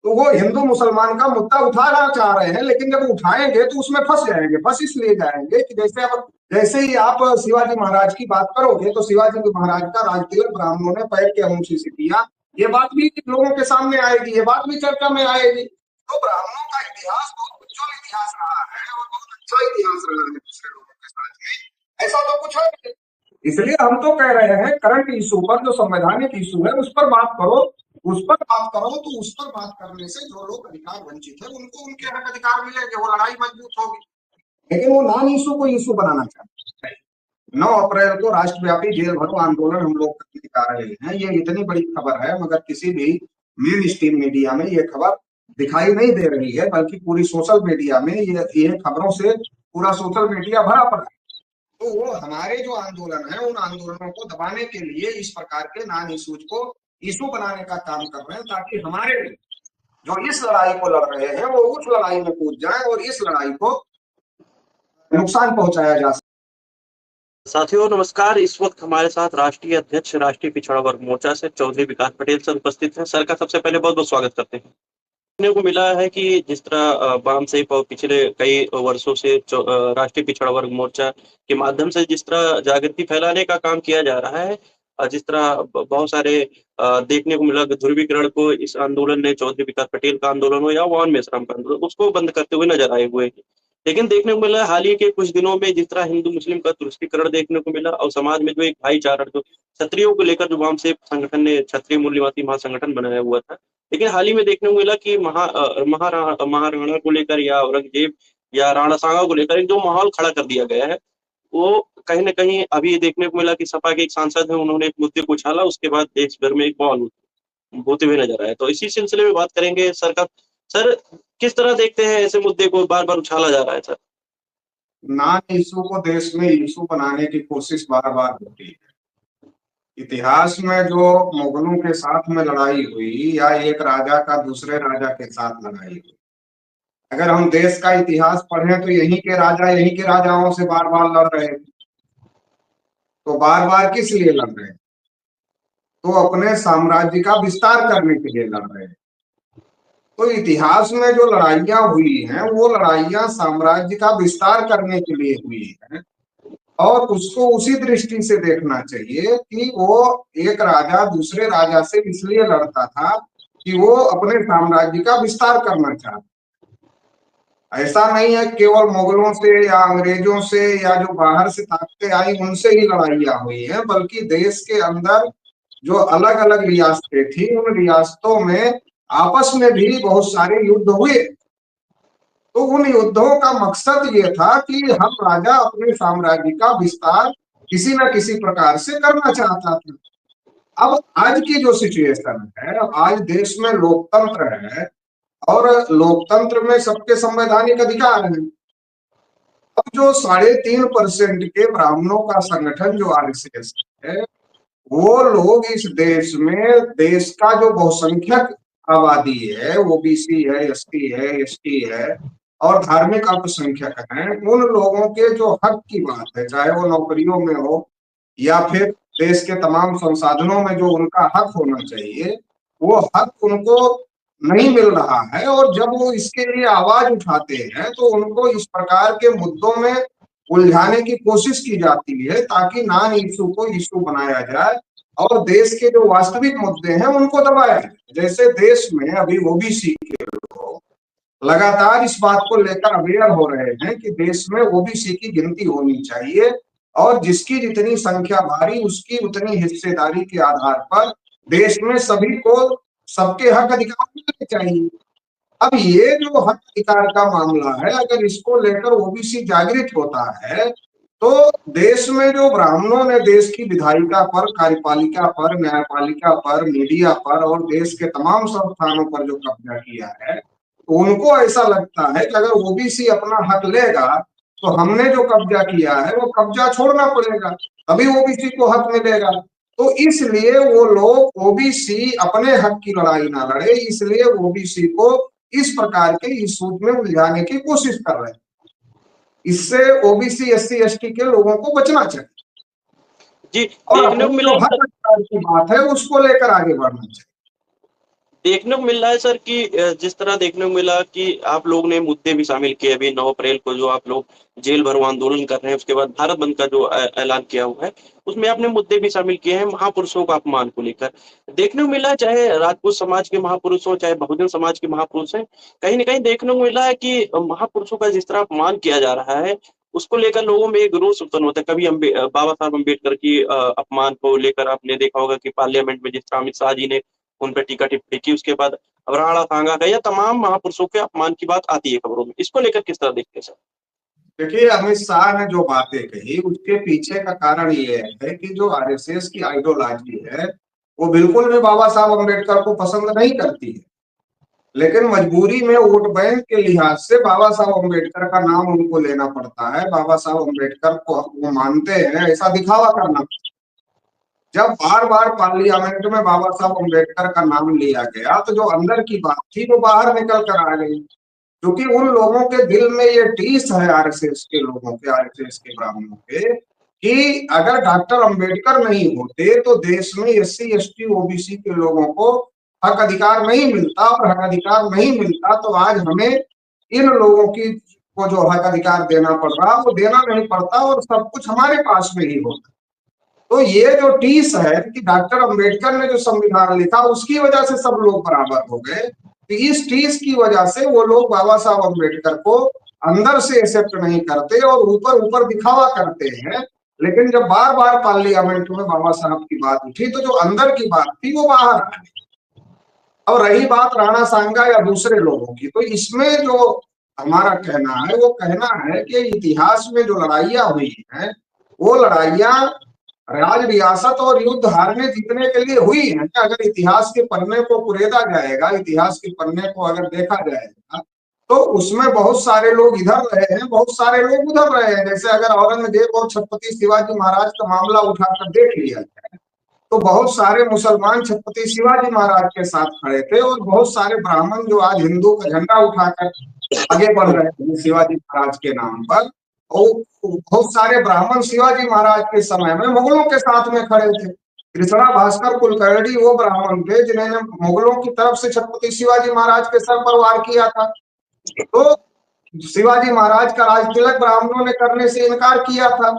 तो वो हिंदू मुसलमान का मुद्दा उठाना चाह रहे हैं, लेकिन जब उठाएंगे तो उसमें फंस जाएंगे। फंस इसलिए जाएंगे कि जैसे ही आप शिवाजी महाराज की बात करोगे तो शिवाजी महाराज का राज तिलक ब्राह्मणों ने पैर के अंगूठे से किया, ये बात भी लोगों के सामने आएगी, ये बात भी चर्चा में आएगी। तो ब्राह्मणों का इतिहास बहुत उज्जवल इतिहास रहा है और बहुत अच्छा इतिहास रहा है दूसरे लोगों के साथ में, ऐसा तो कुछ है नहीं। इसलिए हम तो कह रहे हैं करंट इशू पर, जो संवैधानिक इशू है उस पर बात करो, उस पर बात करो। तो उस पर बात करने से जो लोग अधिकार वंचित है उनको उनके हक अधिकार मिलेंगे, वो लड़ाई मजबूत होगी। लेकिन वो नॉन इशू को इशू बनाना चाहते हैं। 9 अप्रैल को राष्ट्रव्यापी जेल भरो आंदोलन हम लोग दिखा रहे हैं, ये इतनी बड़ी खबर है, मगर किसी भी मेन स्ट्रीम मीडिया में ये खबर दिखाई नहीं दे रही है, बल्कि पूरी सोशल मीडिया में ये खबरों से पूरा सोशल मीडिया भरा पड़ा है। तो वो हमारे जो आंदोलन है उन आंदोलनों को दबाने के लिए इस प्रकार के नॉन इशूज को इशू बनाने का काम कर रहे हैं, ताकि हमारे जो इस लड़ाई को लड़ रहे हैं वो उस लड़ाई में कूद जाए और इस लड़ाई को नुकसान पहुंचाया जा सके। साथियों नमस्कार। इस वक्त हमारे साथ राष्ट्रीय अध्यक्ष राष्ट्रीय पिछड़ा वर्ग मोर्चा से चौधरी विकास पटेल सर उपस्थित हैं। सर का सबसे पहले बहुत बहुत स्वागत करते हैं। देखने को मिला है कि जिस तरह वाम से पिछले कई वर्षों से राष्ट्रीय पिछड़ा वर्ग मोर्चा के माध्यम से जिस तरह जागृति फैलाने का काम किया जा रहा है, जिस तरह बहुत सारे देखने को मिला ध्रुवीकरण को इस आंदोलन ने, चौधरी विकास पटेल का आंदोलन हो या वान मेश्राम का आंदोलन, उसको बंद करते हुए नजर आए हुए। लेकिन देखने को मिला हाल ही के कुछ दिनों में जिस तरह हिंदू मुस्लिम का तुष्टीकरण देखने को मिला और समाज में जो एक भाईचारा, जो क्षत्रियों को लेकर जो वाम से संगठन ने क्षत्रिय मूल्यवादी महासंगठन बनाया हुआ था, लेकिन हाल ही में देखने को मिला कि महाराणा को लेकर या औरंगजेब या राणा सांगा को लेकर एक जो माहौल खड़ा कर दिया गया है, वो कहीं ना कहीं अभी देखने को मिला कि सपा के एक सांसद है, उन्होंने एक मुद्दे को उछाला, उसके बाद देश भर में एक माहौल होते हुए नजर आया। तो इसी सिलसिले में बात करेंगे सर का। सर, किस तरह देखते हैं ऐसे मुद्दे को बार बार उछाला जा रहा है? सर, नॉन इशू को देश में इशू बनाने की कोशिश बार बार होती है। इतिहास में जो मुगलों के साथ में लड़ाई हुई या एक राजा का दूसरे राजा के साथ लड़ाई हुई, अगर हम देश का इतिहास पढ़ें तो यहीं के राजा यहीं के राजाओं से बार बार लड़ रहे थे। तो बार बार किस लिए लड़ रहे हैं? तो अपने साम्राज्य का विस्तार करने के लिए लड़ रहे हैं। तो इतिहास में जो लड़ाइयां हुई हैं वो लड़ाइयां साम्राज्य का विस्तार करने के लिए हुई हैं, और उसको उसी दृष्टि से देखना चाहिए कि वो एक राजा दूसरे राजा से इसलिए लड़ता था कि वो अपने साम्राज्य का विस्तार करना चाहता। ऐसा नहीं है केवल मुगलों से या अंग्रेजों से या जो बाहर से ताकतें आई उनसे ही लड़ाइयां हुई हैं, बल्कि देश के अंदर जो अलग अलग रियासतें थी उन रियासतों में आपस में भी बहुत सारे युद्ध हुए। तो उन युद्धों का मकसद ये था कि हर राजा अपने साम्राज्य का विस्तार किसी न किसी प्रकार से करना चाहता था। अब आज की जो सिचुएशन है, आज देश में लोकतंत्र है और लोकतंत्र में सबके संवैधानिक अधिकार हैं। अब जो 3.5% के ब्राह्मणों का संगठन जो आरएसएस है, वो लोग इस देश में देश का जो बहुसंख्यक आबादी है, ओबीसी है, एसटी है, एसटी है और धार्मिक अल्पसंख्यक हैं, उन लोगों के जो हक की बात है, चाहे वो नौकरियों में हो या फिर देश के तमाम संसाधनों में जो उनका हक होना चाहिए, वो हक उनको नहीं मिल रहा है। और जब वो इसके लिए आवाज उठाते हैं तो उनको इस प्रकार के मुद्दों में उलझाने की कोशिश की जाती है, ताकि नॉन इशू को इशू बनाया जाए और देश के जो वास्तविक मुद्दे हैं उनको दबाया जाए। जैसे देश में अभी ओबीसी के लोग लगातार इस बात को लेकर अवेयर हो रहे हैं कि देश में ओबीसी की गिनती होनी चाहिए और जिसकी जितनी संख्या भारी उसकी उतनी हिस्सेदारी के आधार पर देश में सभी को सबके हक अधिकार मिलने चाहिए। अब ये जो हक अधिकार का मामला है, अगर इसको लेकर ओबीसी जागृत होता है तो देश में जो ब्राह्मणों ने देश की विधायिका पर, कार्यपालिका पर, न्यायपालिका पर, मीडिया पर और देश के तमाम संस्थानों पर जो कब्जा किया है, तो उनको ऐसा लगता है कि अगर ओबीसी अपना हक लेगा तो हमने जो कब्जा किया है वो कब्जा छोड़ना पड़ेगा, तभी ओबीसी को हक मिलेगा। तो इसलिए वो लोग ओबीसी अपने हक की लड़ाई ना लड़े, इसलिए ओबीसी को इस प्रकार के इशू में उलझाने की कोशिश कर रहे हैं। इससे ओबीसी एससी एसटी के लोगों को बचना चाहिए जी। और अपने जो हक अधिकार की बात है उसको लेकर आगे बढ़ना चाहिए। देखने को मिल रहा है सर कि जिस तरह देखने को मिला कि आप लोग ने मुद्दे भी शामिल किए अभी 9 अप्रैल को जो आप लोग जेल भरो आंदोलन कर रहे हैं, उसके बाद भारत बंद का जो ऐलान किया हुआ है, उसमें आपने मुद्दे भी शामिल किए हैं महापुरुषों का अपमान को लेकर। देखने को मिला है चाहे राजपूत समाज के महापुरुष हों, चाहे बहुजन समाज के महापुरुष हैं, कहीं न कहीं देखने को मिला है कि महापुरुषों का जिस तरह अपमान किया जा रहा है, उसको लेकर लोगों में एक रोष उत्पन्न होता है। कभी बाबा साहब अम्बेडकर की अपमान को लेकर आपने देखा होगा कि पार्लियामेंट में जिस तरह अमित शाह जी ने उन पे टीका-टिप्पणी की, उसके बाद अब राणा सांगा का या तमाम महापुरुषों के अपमान की बात आती है खबरों में। इसको लेकर किस तरह देखते हैं सर? देखिए, अमित शाह ने जो बातें कही उसके पीछे का कारण ये है कि जो आरएसएस की आइडियोलॉजी है वो बिल्कुल भी बाबा साहब अम्बेडकर को पसंद नहीं करती है, लेकिन मजबूरी में वोट बैंक के लिहाज से बाबा साहब अम्बेडकर का नाम उनको लेना पड़ता है। बाबा साहब अम्बेडकर को वो मानते हैं, ऐसा दिखावा करना। जब बार बार पार्लियामेंट में बाबा साहब अम्बेडकर का नाम लिया गया तो जो अंदर की बात थी वो बाहर निकल कर आ गई, क्योंकि उन लोगों के दिल में ये टीस है, आरएसएस के लोगों के, आरएसएस के ब्राह्मणों के, कि अगर डॉक्टर अंबेडकर नहीं होते तो देश में एससी एसटी ओबीसी के लोगों को हक अधिकार नहीं मिलता, और हक अधिकार नहीं मिलता तो आज हमें इन लोगों की को जो हक अधिकार देना पड़ रहा वो देना नहीं पड़ता और सब कुछ हमारे पास में ही होता। तो ये जो टीस है कि डॉक्टर अंबेडकर ने जो संविधान लिखा उसकी वजह से सब लोग बराबर हो गए, तो इस टीस की वजह से वो लोग बाबा साहब अंबेडकर को अंदर से एक्सेप्ट नहीं करते और ऊपर ऊपर दिखावा करते हैं। लेकिन जब बार बार पार्लियामेंट में बाबा साहब की बात उठी तो जो अंदर की बात थी वो बाहर आ गई। और रही बात राणा सांगा या दूसरे लोगों की, तो इसमें जो हमारा कहना है वो कहना है कि इतिहास में जो लड़ाइयां हुई हैं वो लड़ाइयां राज रियासत और युद्ध हारने जीतने के लिए हुई है। अगर इतिहास के पन्ने को कुरेदा जाएगा, इतिहास के पन्ने को अगर देखा जाएगा तो उसमें बहुत सारे लोग इधर रहे हैं, बहुत सारे लोग उधर रहे हैं। जैसे अगर औरंगजेब और छत्रपति शिवाजी महाराज का मामला उठाकर देख लिया जाए तो बहुत सारे मुसलमान छत्रपति शिवाजी महाराज के साथ खड़े थे और बहुत सारे ब्राह्मण जो आज हिंदू का झंडा उठाकर आगे बढ़ रहे थे शिवाजी महाराज के नाम पर, और बहुत सारे ब्राह्मण शिवाजी महाराज के समय में मुगलों के साथ में खड़े थे। कृष्णा भास्कर कुलकर्णी वो ब्राह्मण थे जिन्होंने मुगलों की तरफ से छत्रपति शिवाजी महाराज के सर पर वार किया था। तो शिवाजी महाराज का राज तिलक ब्राह्मणों ने करने से इनकार किया था।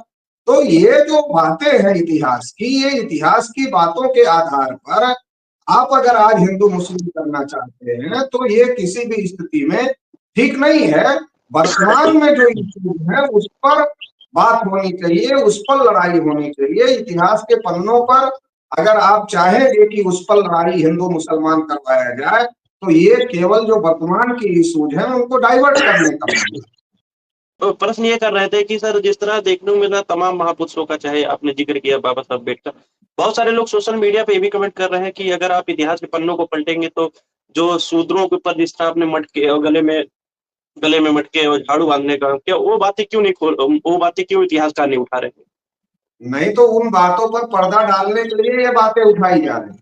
तो ये जो बातें हैं इतिहास की, ये इतिहास की बातों के आधार पर आप अगर आज हिंदू मुस्लिम करना चाहते हैं तो ये किसी भी स्थिति में ठीक नहीं है। वर्तमान में जो इश्यू है उस पर बात होनी चाहिए, उस पर लड़ाई होनी चाहिए। इतिहास के पन्नों पर अगर आप चाहेंगे कि उस पर लड़ाई हिंदू मुसलमान करवाया जाए तो ये केवल जो वर्तमान की इश्यूज हैं उनको डाइवर्ट करने का मामला। तो प्रश्न ये कर रहे थे कि सर जिस तरह देखने को मिल रहा तमाम महापुरुषों का, चाहे आपने जिक्र किया बाबा साहब अम्बेडकर, बहुत सारे लोग सोशल मीडिया पे ये भी कमेंट कर रहे हैं कि अगर आप इतिहास के पन्नों को पलटेंगे तो जो शूद्रों के ऊपर जिस तरह आपने मटके और गले में मटके और झाड़ू बांधने का, क्या वो बातें क्यों इतिहासकार नहीं उठा रहे? नहीं तो उन बातों पर पर्दा डालने के लिए ये बातें उठाई जा रही,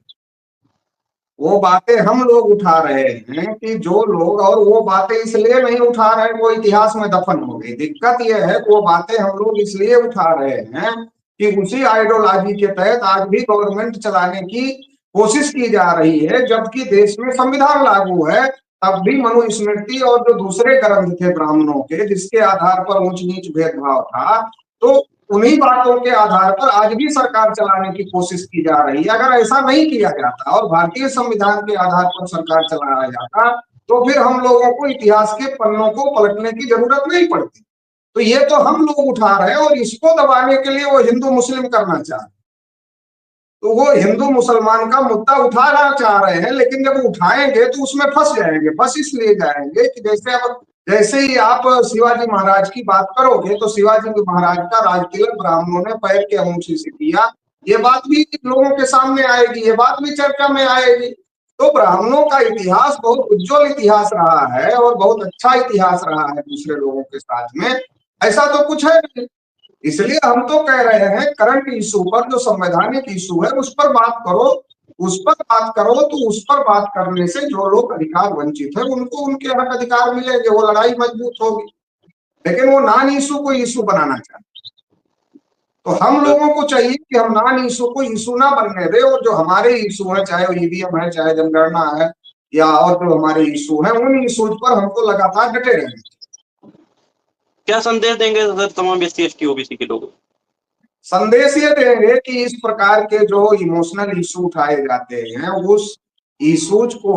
वो बातें हम लोग उठा रहे हैं कि जो लोग, और वो बातें इसलिए नहीं उठा रहे वो इतिहास में दफन हो गई। दिक्कत ये है कि वो बातें हम लोग इसलिए उठा रहे हैं कि उसी आइडियोलॉजी के तहत आज भी गवर्नमेंट चलाने की कोशिश की जा रही है, जबकि देश में संविधान लागू है। तब भी मनुस्मृति और जो दूसरे ग्रंथ थे ब्राह्मणों के जिसके आधार पर ऊंच नीच भेदभाव था, तो उन्हीं बातों के आधार पर आज भी सरकार चलाने की कोशिश की जा रही है। अगर ऐसा नहीं किया जाता और भारतीय संविधान के आधार पर सरकार चलाया जाता तो फिर हम लोगों को इतिहास के पन्नों को पलटने की जरूरत नहीं पड़ती। तो ये तो हम लोग उठा रहे हैं और इसको दबाने के लिए वो हिंदू मुस्लिम करना चाह रहे हैं। तो वो हिंदू मुसलमान का मुद्दा उठाना चाह रहे हैं, लेकिन जब उठाएंगे तो उसमें फंस जाएंगे। फंस इसलिए जाएंगे कि जैसे ही आप शिवाजी महाराज की बात करोगे तो शिवाजी महाराज का राज तिलक ब्राह्मणों ने पैर के अंगूठे से किया, ये बात भी लोगों के सामने आएगी, ये बात भी चर्चा में आएगी। तो ब्राह्मणों का इतिहास बहुत उज्जवल इतिहास रहा है और बहुत अच्छा इतिहास रहा है दूसरे लोगों के साथ में, ऐसा तो कुछ है नहीं। इसलिए हम तो कह रहे हैं करंट इशू पर, जो संवैधानिक इशू है उस पर बात करो, उस पर बात करो। तो उस पर बात करने से जो लोग अधिकार वंचित है उनको उनके हक अधिकार मिलेंगे, वो लड़ाई मजबूत होगी। लेकिन वो नॉन इशू को इशू बनाना चाहते, तो हम लोगों को चाहिए कि हम नॉन इशू को इशू ना बनने दे, और जो हमारे इशू है, चाहे वो ईवीएम है, चाहे जनगणना है, या और जो हमारे इशू हैं उन इशूज पर हमको लगातार डटे रहना। क्या संदेश देंगे सर तमाम SC ST OBC के लोगों को? संदेश ये देंगे कि इस प्रकार के जो इमोशनल इशू उठाए जाते हैं उस इशूज को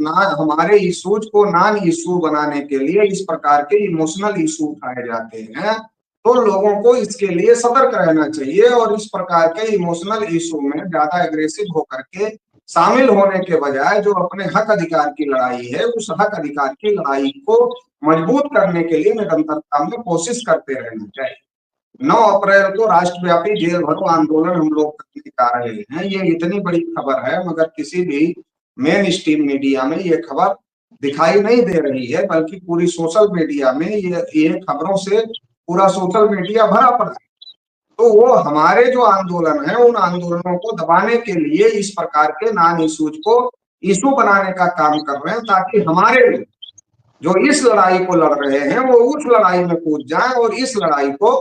ना, हमारे इशूज को नॉन इशू बनाने के लिए इस प्रकार के इमोशनल इशू उठाए जाते हैं, तो लोगों को इसके लिए सतर्क रहना चाहिए और इस प्रकार के इमोशनल इशू में ज्यादा एग्रेसिव होकर के शामिल होने के बजाय जो अपने हक अधिकार की लड़ाई है उस हक अधिकार की लड़ाई को मजबूत करने के लिए निरंतरता में कोशिश करते रहना चाहिए। 9 अप्रैल को राष्ट्रव्यापी जेल भरो आंदोलन हम लोग करने जा रहे हैं। ये इतनी बड़ी खबर है मगर किसी भी मेन स्ट्रीम मीडिया में ये खबर दिखाई नहीं दे रही है, बल्कि पूरी सोशल मीडिया में ये खबरों से पूरा सोशल मीडिया भरा पड़ा है। तो वो हमारे जो आंदोलन है उन आंदोलनों को दबाने के लिए इस प्रकार के नॉन इशूज को इशू बनाने का काम कर रहे हैं, ताकि हमारे लोग जो इस लड़ाई को लड़ रहे हैं वो उस लड़ाई में कूद जाए और इस लड़ाई को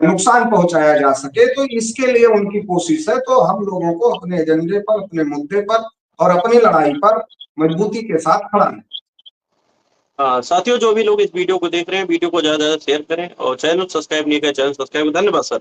नुकसान पहुंचाया जा सके। तो इसके लिए उनकी कोशिश है। तो हम लोगों को अपने एजेंडे पर, अपने मुद्दे पर और अपनी लड़ाई पर मजबूती के साथ खड़ा है। साथियों, जो भी लोग इस वीडियो को देख रहे हैं, वीडियो को ज्यादा से ज्यादा शेयर करें और चैनल सब्सक्राइब नहीं किया चैनल सब्सक्राइब। धन्यवाद सर।